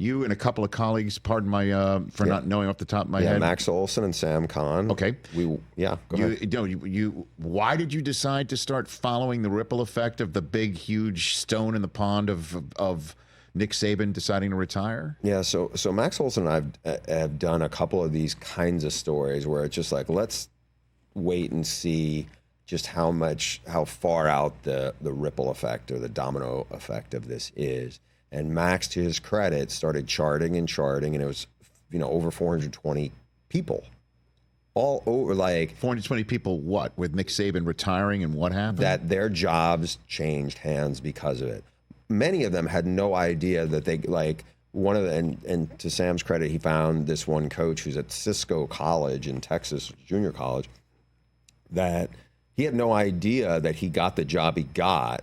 You and a couple of colleagues, pardon my for not knowing off the top of my head. Max Olson and Sam Kahn. Okay. Go ahead. Why did you decide to start following the ripple effect of the big, huge stone in the pond of Nick Saban deciding to retire? Yeah, so Max Olson and I have done a couple of these kinds of stories where it's just like, let's wait and see just how far out the ripple effect or the domino effect of this is. And Max, to his credit, started charting, and it was, over 420 people. All over, like 420 people. What, with Nick Saban retiring, and what happened? That their jobs changed hands because of it. Many of them had no idea that they and to Sam's credit, he found this one coach who's at Cisco College in Texas, junior college, that he had no idea that he got the job he got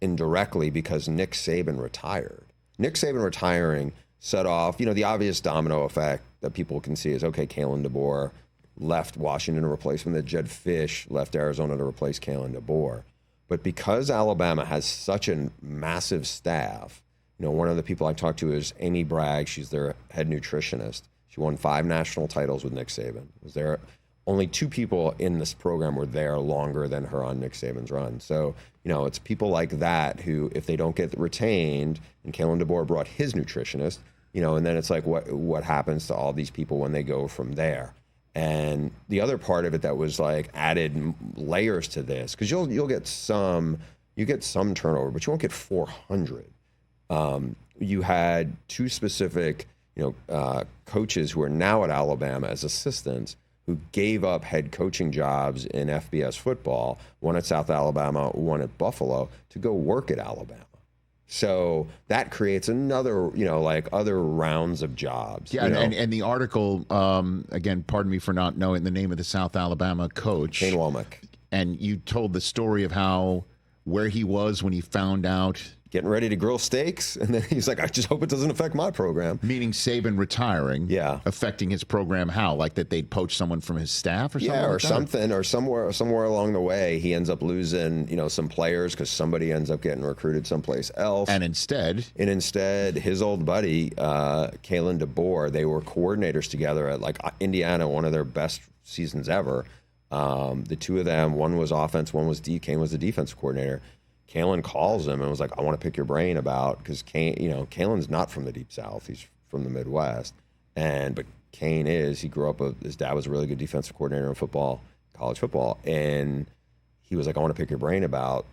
indirectly because Nick Saban retired. Nick Saban retiring set off, the obvious domino effect that people can see is, okay, Kalen DeBoer left Washington to replace him, that Jed Fish left Arizona to replace Kalen DeBoer. But because Alabama has such a massive staff, one of the people I talked to is Amy Bragg. She's their head nutritionist. She won 5 national titles with Nick Saban. Only 2 people in this program were there longer than her on Nick Saban's run. So, it's people like that who, if they don't get retained, and Kalen DeBoer brought his nutritionist, and then it's like, what happens to all these people when they go from there? And the other part of it that was like added layers to this, because you'll get some turnover, but you won't get 400. You had 2 specific, coaches who are now at Alabama as assistants who gave up head coaching jobs in FBS football, one at South Alabama, one at Buffalo, to go work at Alabama. So that creates another, other rounds of jobs. Yeah, and the article, again, pardon me for not knowing the name of the South Alabama coach. Kane Womack. And you told the story of where he was when he found out. Getting ready to grill steaks, and then he's like, I just hope it doesn't affect my program. Meaning Saban retiring. Yeah. Affecting his program how? Like that they'd poach someone from his staff or something? Yeah, or like something, or somewhere along the way, he ends up losing, some players because somebody ends up getting recruited someplace else. And instead, his old buddy, Kalen DeBoer, they were coordinators together at Indiana, one of their best seasons ever. The 2 of them, one was offense, one was D. Kane was the defensive coordinator. Kalen calls him and was like, I want to pick your brain about, because Kalen's not from the Deep South. He's from the Midwest. But Kane he grew up his dad was a really good defensive coordinator in football, college football. And he was like, I want to pick your brain about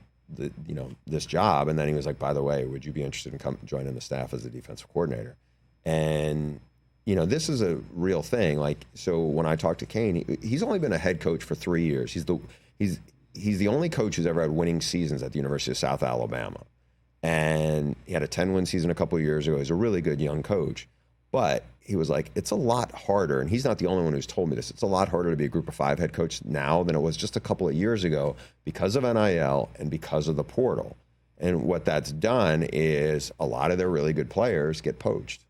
this job. And then he was like, by the way, would you be interested in joining the staff as a defensive coordinator? And, this is a real thing. So when I talked to Kane, he's only been a head coach for 3 years. He's the only coach who's ever had winning seasons at the University of South Alabama. And he had a 10-win season a couple of years ago. He's a really good young coach. But he was like, it's a lot harder, and he's not the only one who's told me this, it's a lot harder to be a Group of 5 head coach now than it was just a couple of years ago because of NIL and because of the portal. And what that's done is a lot of their really good players get poached.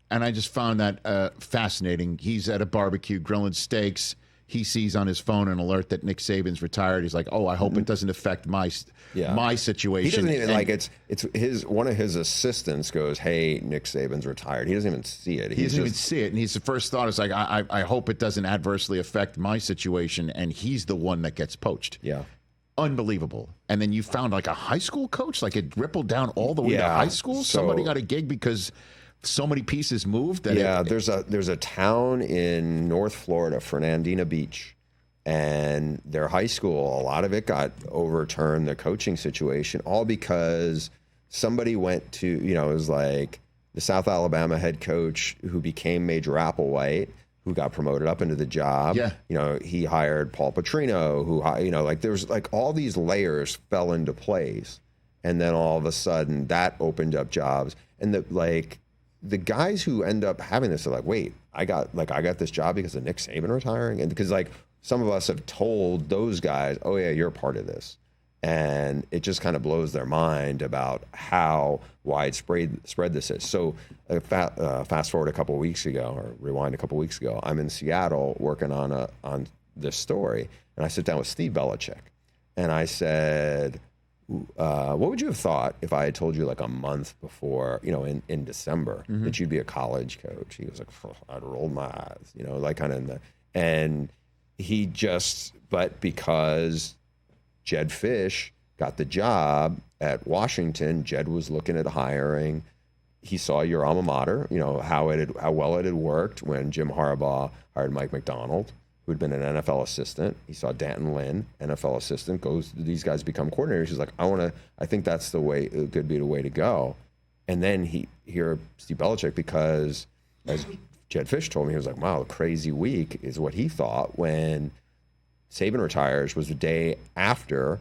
And I just found that fascinating. He's at a barbecue grilling steaks. He sees on his phone an alert that Nick Saban's retired. He's like, "Oh, I hope it doesn't affect my situation." He doesn't even it's one of his assistants goes, "Hey, Nick Saban's retired." He doesn't even see it. He doesn't even see it, and his first thought is like, "I hope it doesn't adversely affect my situation." And he's the one that gets poached. Yeah, unbelievable. And then you found a high school coach, it rippled down all the way to high school. Somebody got a gig because so many pieces moved. There's a town in North Florida, Fernandina Beach, and their high school, a lot of it got overturned, the coaching situation, all because somebody went to, it was like the South Alabama head coach who became Major Applewhite, who got promoted up into the job. Yeah. He hired Paul Petrino, who, there was all these layers fell into place. And then all of a sudden that opened up jobs. And the guys who end up having this are like, wait, I got this job because of Nick Saban retiring? And because some of us have told those guys, oh yeah, you're a part of this. And it just kind of blows their mind about how widespread this is. So fast forward a couple of weeks ago, or rewind a couple of weeks ago, I'm in Seattle working on this story. And I sit down with Steve Belichick. And I said, what would you have thought if I had told you like a month before, in December, that you'd be a college coach? He was like, I'd rolled my eyes, like kind of and he but because Jed Fish got the job at Washington, Jed was looking at hiring. He saw your alma mater, how well it had worked when Jim Harbaugh hired Mike Macdonald, who had been an NFL assistant. He saw Danton Lynn, NFL assistant, these guys become coordinators. He's like, I think that's it could be the way to go. And then hear Steve Belichick, because as Jed Fish told me, he was like, wow, a crazy week is what he thought when Saban retires was the day after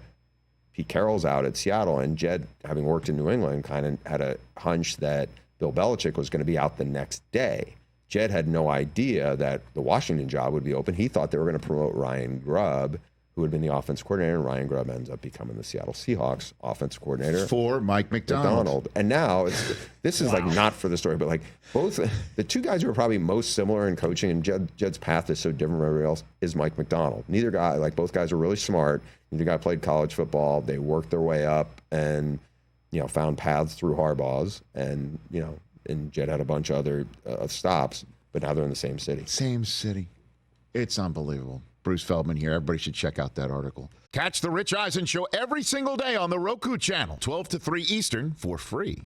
Pete Carroll's out at Seattle, and Jed, having worked in New England, kind of had a hunch that Bill Belichick was going to be out the next day. Jed had no idea that the Washington job would be open. He thought they were going to promote Ryan Grubb, who had been the offense coordinator, and Ryan Grubb ends up becoming the Seattle Seahawks offense coordinator for Mike Macdonald. And now this is like not for the story, but like both the two guys who are probably most similar in coaching, and Jed's path is so different from everybody else, is Mike Macdonald. Neither guy, like both guys are really smart. Neither guy played college football. They worked their way up and found paths through Harbaugh's, and and Jed had a bunch of other stops, but now they're in the same city. Same city. It's unbelievable. Bruce Feldman here. Everybody should check out that article. Catch the Rich Eisen Show every single day on the Roku channel, 12 to 3 Eastern, for free.